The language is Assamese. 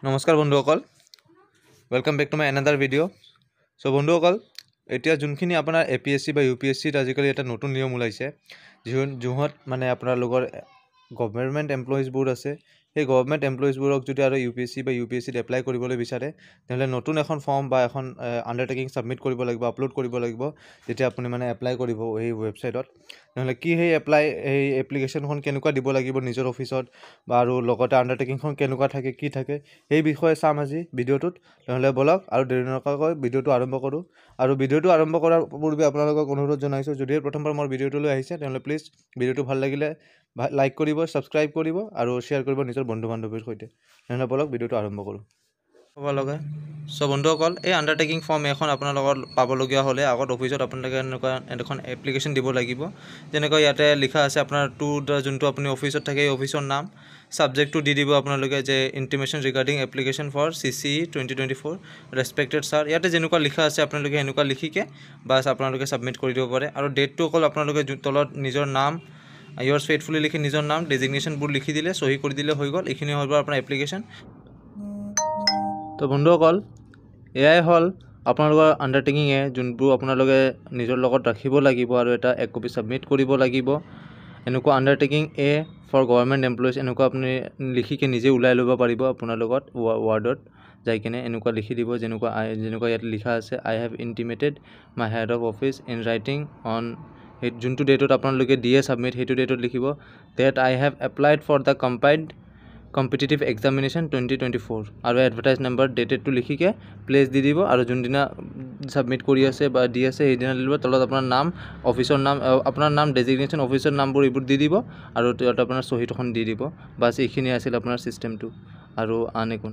নমস্কাৰ বন্ধুসকল, welcome back to my another video'. So বন্ধুসকল, এতিয়া যোনখিনি আপোনাৰ APSC বা UPSCত আজিকালি এটা নতুন নিয়ম ওলাইছে, যোহত মানে আপোনালোকৰ গভৰ্ণমেণ্ট এমপ্লয়িজবোৰ আছে। সেই গভৰ্ণমেণ্ট এমপ্লয়িজবোৰক যদি আৰু UPSC বা UPSCত এপ্লাই কৰিবলৈ বিচাৰে, তেতিয়াহ'লে নতুন এখন ফৰ্ম বা এখন আণ্ডাৰটেকিং ছাবমিট কৰিব লাগিব, আপলোড কৰিব লাগিব, যেতিয়া আপুনি মানে এপ্লাই কৰিব এই ৱেবছাইটত। নহ'লে কি সেই এপ্লিকেশ্যনখন কেনেকুৱা দিব লাগিব নিজৰ অফিচত, বা আৰু লগতে আণ্ডাৰটেকিংখন কেনেকুৱা থাকে, কি থাকে, সেই বিষয়ে চাম আজি ভিডিঅ'টোত। নহ'লে বলক আৰু দেৰি নকৰাকৈ ভিডিঅ'টো আৰম্ভ কৰোঁ। আৰু ভিডিঅ'টো আৰম্ভ কৰাৰ পূৰ্বে আপোনালোকক অনুৰোধ জনাইছোঁ, যদিহে প্ৰথমবাৰ মোৰ ভিডিঅ'টোলৈ আহিছে, তেনেহ'লে প্লিজ ভিডিঅ'টো ভাল লাগিলে লাইক কৰিব, ছাবস্ক্ৰাইব কৰিব আৰু শ্বেয়াৰ কৰিব নিজৰ বন্ধু বান্ধৱীৰ সৈতে। নহ'লে বলক ভিডিঅ'টো আৰম্ভ কৰোঁ। হ'ব লগা চ' বন্ধুসকল, এই আণ্ডাৰটেকিং ফৰ্ম এখন আপোনালোকৰ পাবলগীয়া হ'লে আগত অফিচত আপোনালোকে এনেকুৱা এখন এপ্লিকেশ্যন দিব লাগিব। যেনেকৈ ইয়াতে লিখা আছে আপোনাৰ যোনটো আপুনি অফিচত থাকে, এই অফিচৰ নাম, ছাবজেক্টটো দি দিব আপোনালোকে যে intimation regarding application for CCE 2024 respected sir. ইয়াতে যেনেকুৱা লিখা আছে আপোনালোকে এনেকুৱা লিখিকে বাছ আপোনালোকে ছাবমিট কৰি দিব পাৰে। আৰু ডেটটো অকল আপোনালোকে তলত নিজৰ নাম, ইয়াৰ্ছ ফেইথফুলি লিখি নিজৰ নাম, ডেজিগনেশ্যনবোৰ লিখি দিলে, চহী কৰি দিলে হৈ গ'ল। এইখিনি হৈ গ'ল আপোনাৰ এপ্লিকেশ্যন। তো বন্ধুসকল, এয়াই হ'ল আপোনালোকৰ আণ্ডাৰটেকিঙে, যোনবোৰ আপোনালোকে নিজৰ লগত ৰাখিব লাগিব আৰু এটা এক কপি ছাবমিট কৰিব লাগিব। এনেকুৱা আণ্ডাৰটেকিং ফৰ গভৰ্ণমেণ্ট এমপ্লয়িজ, এনেকুৱা আপুনি লিখিকে নিজে ওলাই ল'ব পাৰিব আপোনাৰ লগত ৱাৰ্ডত যাই কিনে এনেকুৱা লিখি দিব, যেনেকুৱা ইয়াত লিখা আছে, I have intimated my head of office in writing on, সেই যোনটো ডেটত আপোনালোকে দিয়ে ছাবমিট, সেইটো ডেটত লিখিব date I have applied for the competitive examination 2024, আৰু এডভাৰটাইজ নাম্বাৰ ডেটেডটো লিখিকে প্লেচ দি দিব। আৰু যোনদিনা ছাবমিট কৰি আছে বা দি আছে সেইদিনা দি দিব। তলত আপোনাৰ নাম, অফিচৰ নাম, আপোনাৰ নাম, ডেজিগনেশ্যন, অফিচৰ নামবোৰ এইবোৰ দি দিব আৰু তাত আপোনাৰ চহীখন দি দিব। বাছ এইখিনি আছিল আপোনাৰ ছিষ্টেমটো, আৰু আন একো নাই।